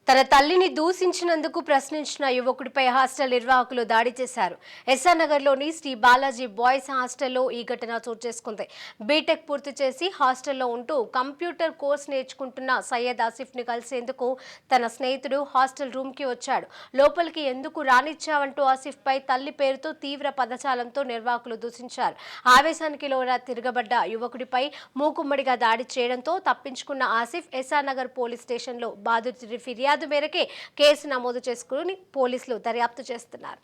తన తల్లిని దూషించినందుకు ప్రశ్నించిన యువకుడిపై హాస్టల్ నిర్వాహకులు దాడి చేశారు. ఎస్ఆర్ నగర్లోని శ్రీ బాలాజీ బాయ్స్ హాస్టల్లో ఈ ఘటన చోటు చేసుకుంది. బీటెక్ పూర్తి చేసి హాస్టల్లో ఉంటూ కంప్యూటర్ కోర్స్ నేర్చుకుంటున్న సయ్యద్ ఆసిఫ్ని కలిసేందుకు తన స్నేహితుడు హాస్టల్ రూమ్కి వచ్చాడు. లోపలికి ఎందుకు రానిచ్చావంటూ ఆసిఫ్పై తల్లి పేరుతో తీవ్ర పదజాలంతో నిర్వాహకులు దూషించారు. ఆవేశానికి తిరగబడ్డ యువకుడిపై మూకుమ్మడిగా దాడి చేయడంతో తప్పించుకున్న ఆసిఫ్ ఎస్ఆర్ నగర్ పోలీస్ స్టేషన్లో బాధితుడి ఫిర్యాదు మేరకే కేసు నమోదు చేసుకుని పోలీసులు దర్యాప్తు చేస్తున్నారు.